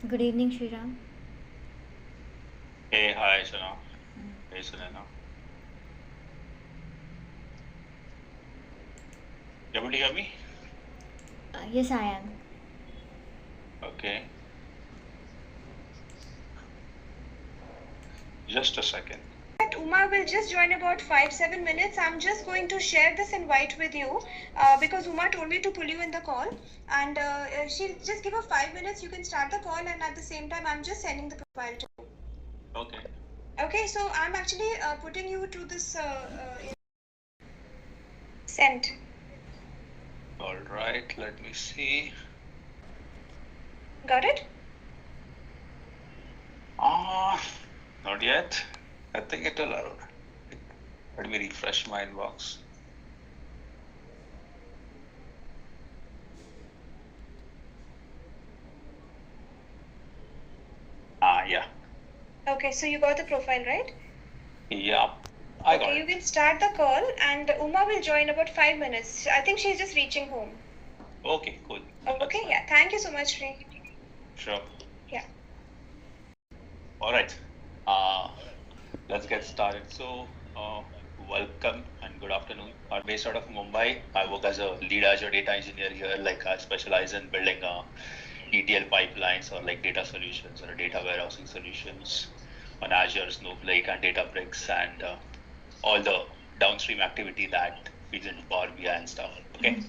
Good evening, Shriram. Hey, hi, Sana. Hey, Sunana. You able to hear me? Yes, I am. Okay, just a second. That Uma will just join about 5 7 minutes. I'm just going to share this invite with you because Uma told me to pull you in the call, and she'll just give her 5 minutes. You can start the call, and at the same time, I'm just sending the profile to you. Okay, Okay, so I'm actually putting you to this sent. all right, let me see. Got it? Ah, not yet. I think it will. Let me refresh my inbox. Yeah. Okay, so you got the profile, right? Yeah, I got Okay, you it. can start the call, and Uma will join about 5 minutes. I think she's just reaching home. Okay, cool. That's Okay, fine. yeah. Thank you so much, Shri. Sure. Yeah. All right. Let's get started. Welcome and good afternoon. I'm based out of Mumbai. I work as a lead Azure data engineer here. Like I specialize in building ETL pipelines or like data solutions or data warehousing solutions on Azure, Snowflake, and Databricks, and all the downstream activity that feeds into Power BI and stuff. Okay,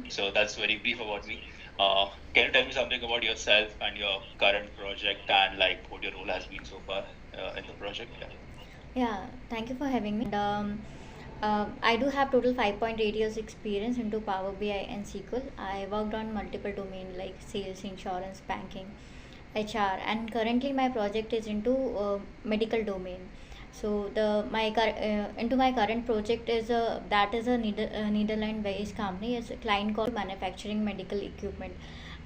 so that's very brief about me. Can you tell me something about yourself and your current project and like what your role has been so far in the project? Yeah. Yeah, thank you for having me. I do have total 5.8 years experience into Power BI and SQL. I worked on multiple domains like sales, insurance, banking, HR, and currently my project is into medical domain. So into my current project is a Netherlands based company. It's a client called manufacturing medical equipment.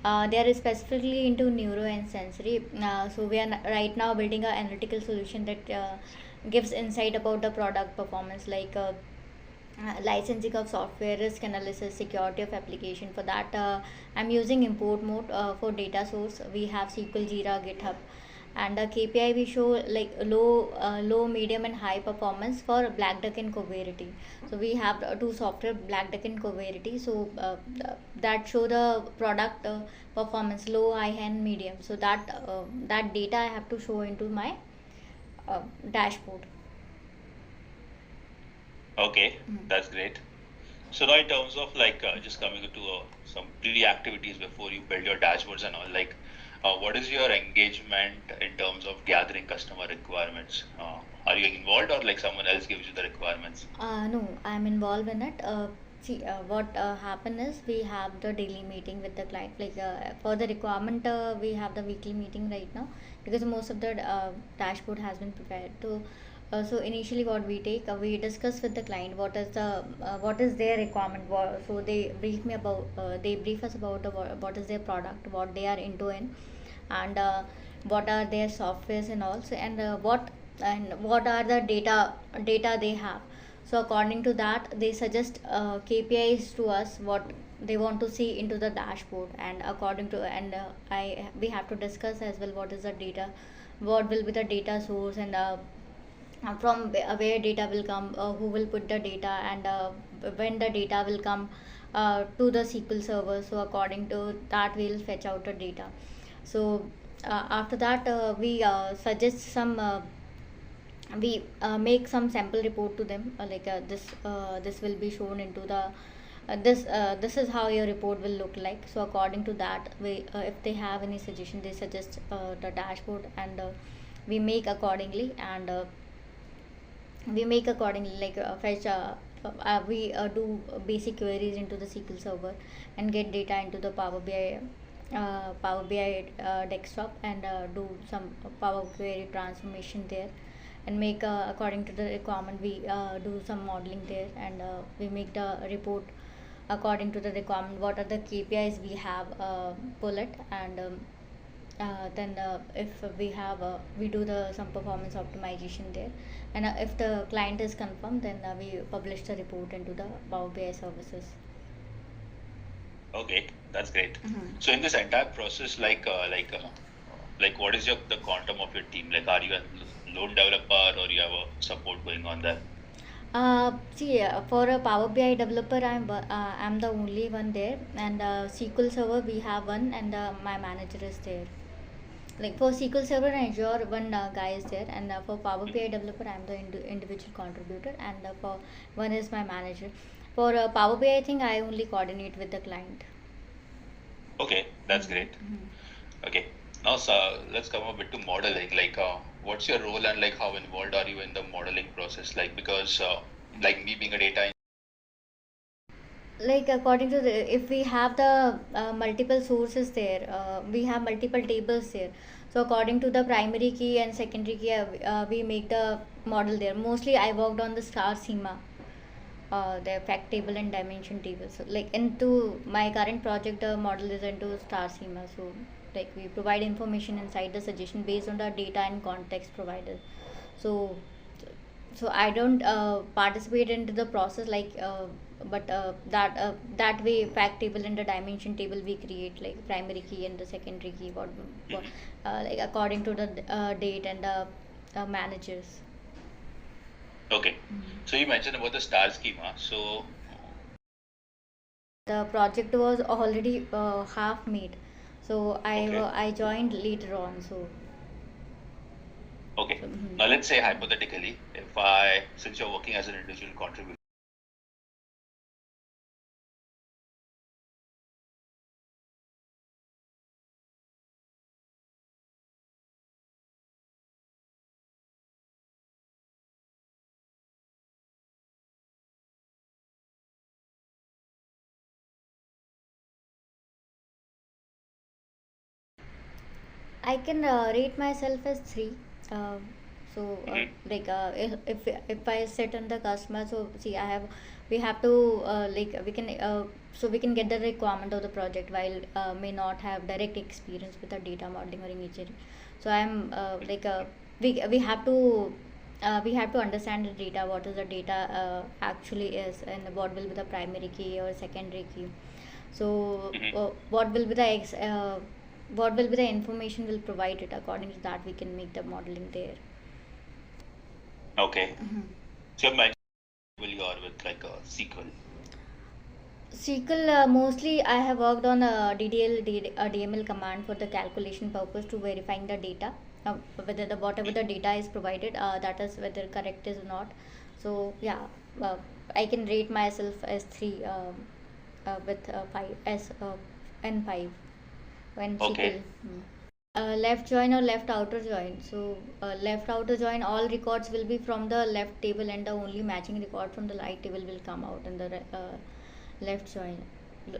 They are specifically into neuro and sensory. So we are right now building an analytical solution that gives insight about the product performance, like licensing of software, risk analysis, security of application. For that, I'm using import mode for data source. We have SQL, Jira, GitHub, and KPI we show like low, medium, and high performance for Black Duck and Coverity. So we have two software, Black Duck and Coverity. So that show the product performance low, high, and medium. So that data I have to show into my dashboard. Okay, that's great. So now in terms of like just coming to some pre-activities before you build your dashboards and all, like what is your engagement in terms of gathering customer requirements? Are you involved or like someone else gives you the requirements? No, I'm involved in it. What happen is we have the daily meeting with the client. Like for the requirement, we have the weekly meeting right now because most of the dashboard has been prepared. So initially, what we take, we discuss with the client what is their requirement. So they brief us about what is their product, what they are into in, and what are their softwares and also, and what are the data they have. So according to that, they suggest KPIs to us, what they want to see into the dashboard, and according to, and I we have to discuss as well what is the data, what will be the data source, and from where data will come, who will put the data, and when the data will come to the SQL server. So according to that, we'll fetch out the data. So after that, we suggest some we make some sample report to them, like this will be shown into the this is how your report will look like. So according to that, we if they have any suggestion, they suggest the dashboard, and we make accordingly, and we make accordingly, like fetch we do basic queries into the SQL server and get data into the Power BI desktop, and do some Power Query transformation there, and make according to the requirement, we do some modeling there, and we make the report according to the requirement, what are the KPIs we have, pull it, and then if we have we do the some performance optimization there, and if the client is confirmed, then we publish the report into the Power BI services. Okay, that's great. So in this entire process, like like what is the quantum of your team? Like, are you a lone developer or you have a support going on there? For a Power BI developer, I'm the only one there, and SQL Server we have one, and my manager is there. Like for SQL Server and Azure, one guy is there, and for Power BI developer, I'm the individual contributor, and for one is my manager. For Power BI, I think I only coordinate with the client. Okay, that's great. Okay, now let's come a bit to modeling. Like, what's your role and like how involved are you in the modeling process? Like, because like me being a data Like according to if we have the multiple sources there, we have multiple tables there. So according to the primary key and secondary key, we make the model there. Mostly I worked on the star schema, the fact table and dimension table. So like into my current project, the model is into star schema. So like we provide information inside the suggestion based on the data and context provided. So I don't participate into the process, like but that way fact table and the dimension table we create, like primary key and the secondary key, what like according to the date and the managers. Okay, so you mentioned about the star schema. So The project was already half made, so I joined later on. So okay, so, now let's say hypothetically, since you're working as an individual contributor, I can rate myself as 3. Uh, like if I sit on the customer, so see we have to like we can get the requirement of the project while may not have direct experience with the data modeling or imagery. So I'm we have to understand the data, what is the data actually is, and what will be the primary key or secondary key. So what will be the information will provide it, according to that we can make the modeling there. okay, so you mentioned you are with like a SQL. SQL, mostly I have worked on a DML command for the calculation purpose to verifying the data, whether the whatever the data is provided, that is whether correct is or not. So yeah, I can rate myself as 3 with 5 as N5 when Okay. SQL. Left join or left outer join. So left outer join, all records will be from the left table, and the only matching record from the right table will come out in the left join.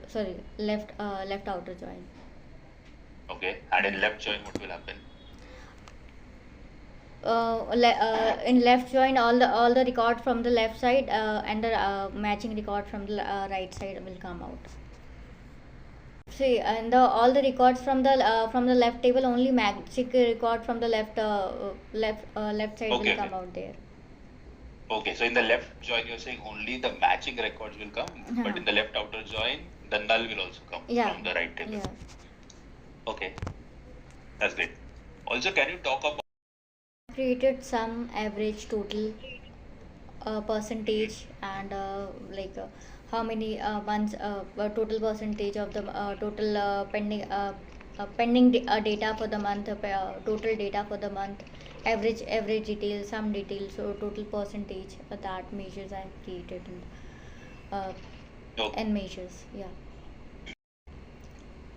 Sorry, left outer join. Okay, and in left join, what will happen? In left join, all the record from the left side and the matching record from the right side will come out. See, and all the records from the left table, only magic record from the left side will come out there. Okay, so in the left join, you're saying only the matching records will come, but in the left outer join, the null will also come from the right table. Okay, that's great. Also, can you talk about created sum, average, total, percentage, and how many months, total percentage of the total pending data for the month, total data for the month, average details, sum details, so total percentage, that measures I have created and measures. Yeah.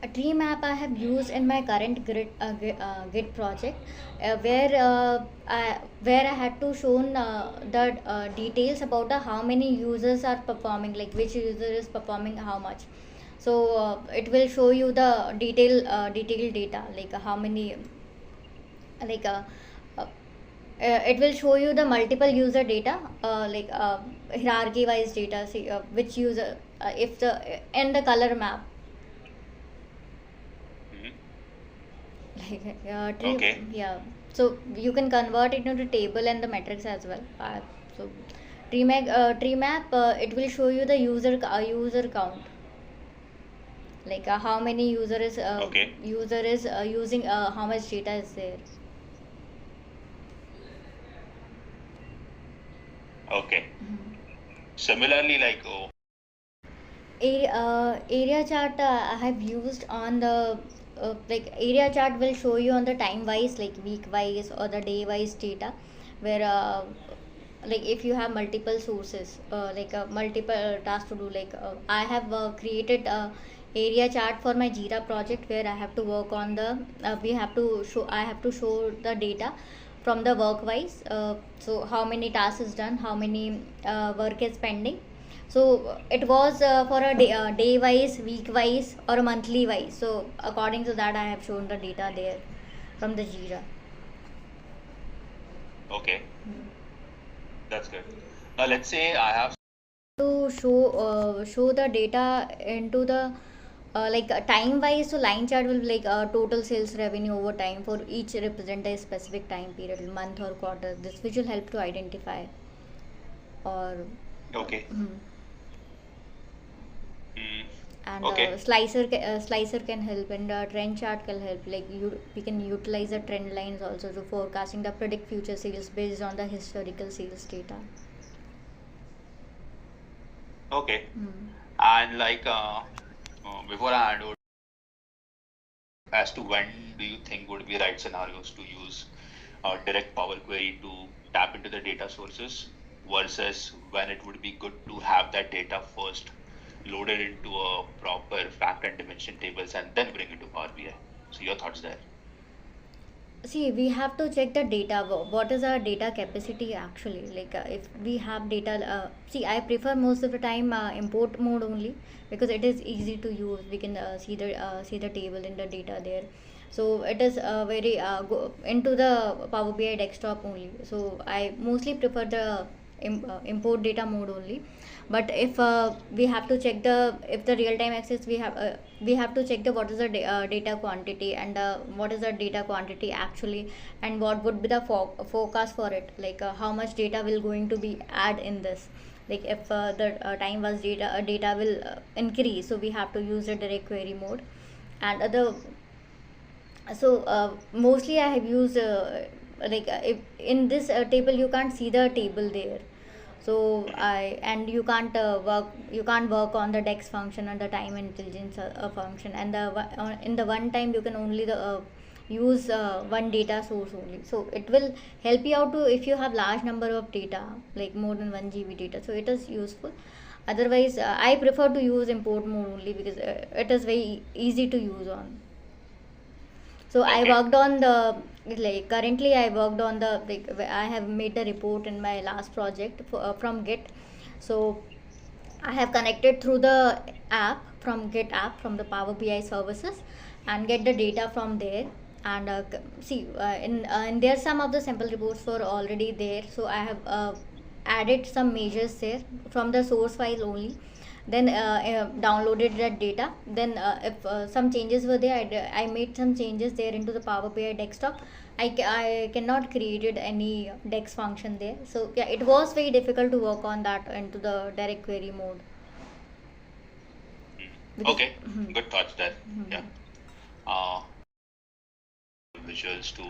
A tree map I have used in my current Git project, where I had to show the details about how many users are performing, like which user is performing how much. So it will show you the detailed data, like how many, like it will show you the multiple user data, like hierarchy wise data. See which user, if the in the color map. Okay. Yeah, so you can convert it into table and the metrics as well. So tree map, it will show you the user count. like how many Okay. user is using, how much data is there. Okay. Similarly, like, oh, Area chart I have used on the, like area chart will show you on the time wise, like week wise or the day wise data, where like if you have multiple sources, like multiple tasks to do, like I have created a area chart for my Jira project where I have to work on the, we have to show I have to show the data from the work wise, so how many tasks is done, how many work is pending. So it was for a day wise, week wise, or a monthly wise. So according to that, I have shown the data there from the Jira. okay, that's good. Now let's say I have. To show the data into the, like time wise, so line chart will be like total sales revenue over time for each represent a specific time period, month or quarter. This which will help to identify or. Okay. Hmm. Mm, And okay. slicer can help, and trend chart can help, like we can utilize the trend lines also to forecasting the predict future sales based on the historical sales data. Okay. Hmm. And like, before I hand over, as to when do you think would be right scenarios to use direct Power Query to tap into the data sources versus when it would be good to have that data first loaded into a proper fact and dimension tables and then bring it to Power BI. So your thoughts there? See, we have to check the data. What is our data capacity actually? Like, if we have data, see, I prefer most of the time import mode only because it is easy to use. We can see the table in the data there. So it is very go into the Power BI desktop only. So I mostly prefer the import data mode only. But if we have to check the, if the real time access, we have to check the what is the data quantity, and what is the data quantity actually, and what would be the forecast for it, like how much data will going to be add in this. Like if the time was data will increase, so we have to use the direct query mode. And other, so mostly I have used, like if in this table you can't see the table there, so I and you can't work on the dex function and the time intelligence function, and in the one time you can only the use one data source only. So it will help you out to, if you have large number of data, like more than 1 GB data, so it is useful. Otherwise I prefer to use import mode only because it is very easy to use on. So I Okay. worked on the, like currently I worked on the, like I have made the report in my last project from Git. So I have connected through the app from Git app from the Power BI services and get the data from there. And see, in there some of the sample reports were already there. So I have added some measures there from the source file only, then downloaded that data. Then if some changes were there, I made some changes there into the Power BI desktop. I cannot created any dex function there, so yeah, it was very difficult to work on that into the direct query mode because. Okay. Mhm. Good thoughts there. Mhm. Yeah. Uh, Visuals to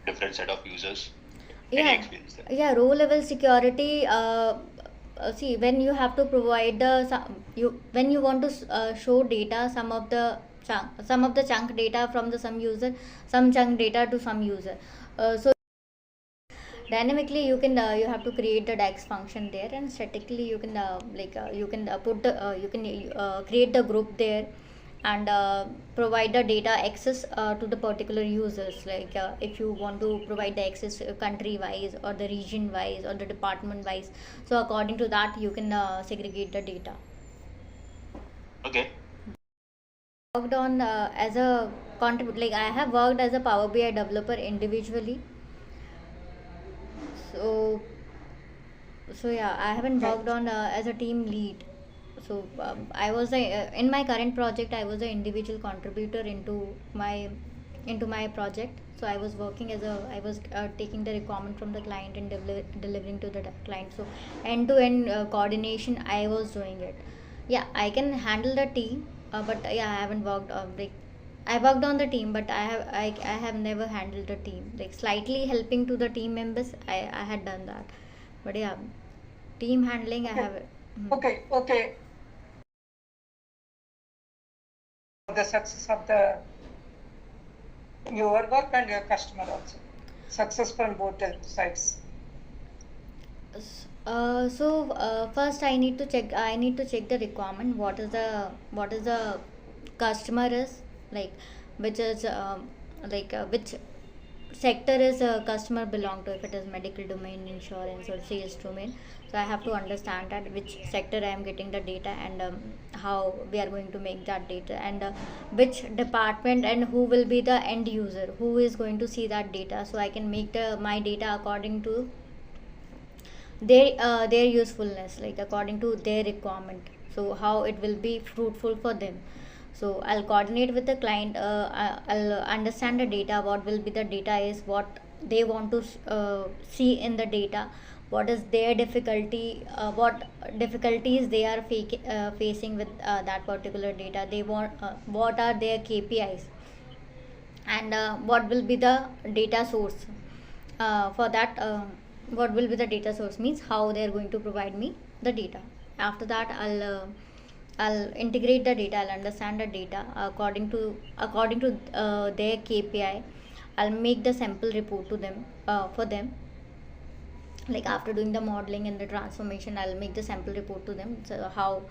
different set of users. Any Yeah, experience there? yeah, row level security, see, when you have to provide the you when you want to show data, some of the chunk data from the some user, some chunk data to some user, so dynamically you have to create the dex function there, and statically you can you can put the you can create the group there, and provide the data access to the particular users, like if you want to provide the access country wise or the region wise or the department wise, so according to that you can segregate the data. Okay. Worked on as a like I have worked as a Power BI developer individually. So yeah, I haven't worked on as a team lead. So I was in my current project I was an individual contributor into my project. So I was working as a, I was taking the requirement from the client and delivering to the client. So end to end coordination I was doing it. Yeah, I can handle the team, but yeah, I haven't worked on like I worked on the team, but I have never handled a team. Like slightly helping to the team members, I had done that, but yeah, team handling I Okay. have. Okay. The success of your work and your customer also. Success from both the sides. First I need to check. I need to check the requirement. What is the customer is like, which is which sector is a customer belong to. If it is medical domain, insurance, or sales domain, so I have to understand that which sector I am getting the data, and how we are going to make that data, and which department and who will be the end user who is going to see that data, so I can make the my data according to their usefulness, like according to their requirement, so how it will be fruitful for them. So I'll coordinate with the client. I'll understand the data, what will be the data is, what they want to see in the data, what is their difficulty, what difficulties they are facing with that particular data. They want what are their KPIs, and what will be the data source for that. What will be the data source means how they are going to provide me the data. After that, I'll integrate the data. I'll understand the data according to their KPI. I'll make the sample report to them, for them. Like after doing the modeling and the transformation, I'll make the sample report to them, so how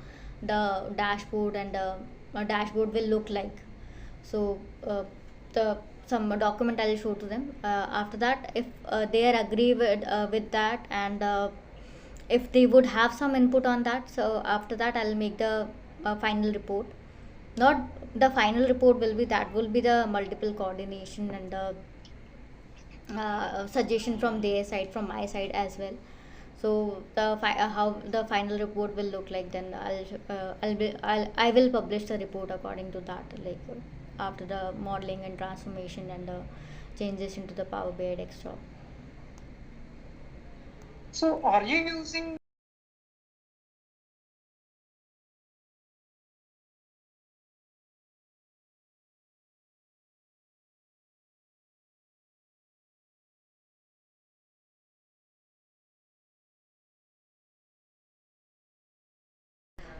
the dashboard and dashboard will look like. So the some document I'll show to them. After that, if they are agree with that, and if they would have some input on that, so after that I'll make the final report. Not the final report will be, that will be the multiple coordination and the suggestion from their side, from my side as well. So how the final report will look like, then I will publish the report according to that, like after the modeling and transformation and the changes into the Power BI desktop. So are you using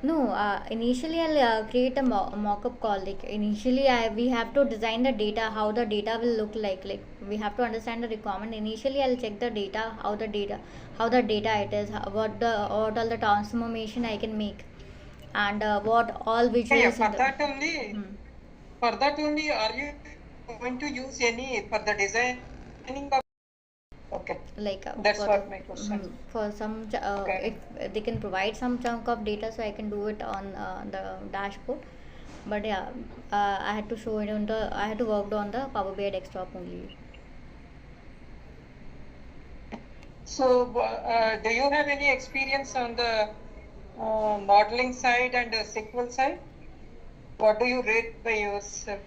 No, initially I'll create a mock-up call. Like initially, we have to design the data, how the data will look like. Like we have to understand the requirement. Initially, I'll check the data, how the data it is, what all the transformation I can make, and what all visuals. for that only? Hmm. For that only, are you going to use any for the designing of? Okay, Like that's for what my question. for some Okay. if they can provide some chunk of data, so I can do it on the dashboard. But yeah, I had to show it on the I had to work on the Power BI desktop only. So, do you have any experience on the modeling side and SQL side? What do you rate by yourself?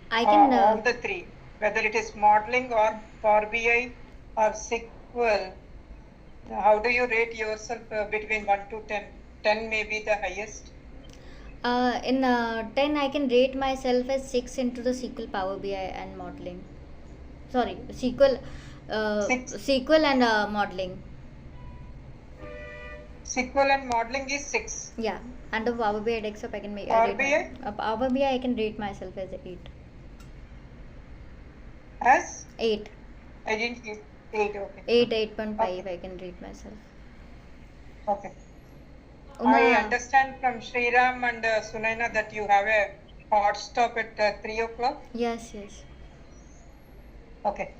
I can All the three, whether it is modeling or Power BI or SQL. How do you rate yourself between 1 to 10? 10 may be the highest. in 10 I can rate myself as 6 into the SQL, Power BI, and modeling. Sorry, Six. SQL and modeling. SQL and modeling is 6. Yeah, and the Power BI desktop I can make. Power BI? Power BI I can rate myself as 8. As? 8. I didn't get 8. Okay. 8.5 Okay. I can rate myself. Okay. Uma, I understand from Sriram and Sunaina that you have a hot stop at 3 o'clock. yes. Okay.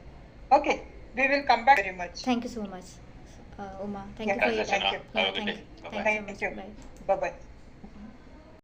Okay. We will come back very much. Thank you so much, Uma. Thank Yeah. you for your Thank time. you. Yeah, Have a good day. thank you. Bye-bye. Thank you so Thank much. you. Bye. Bye bye.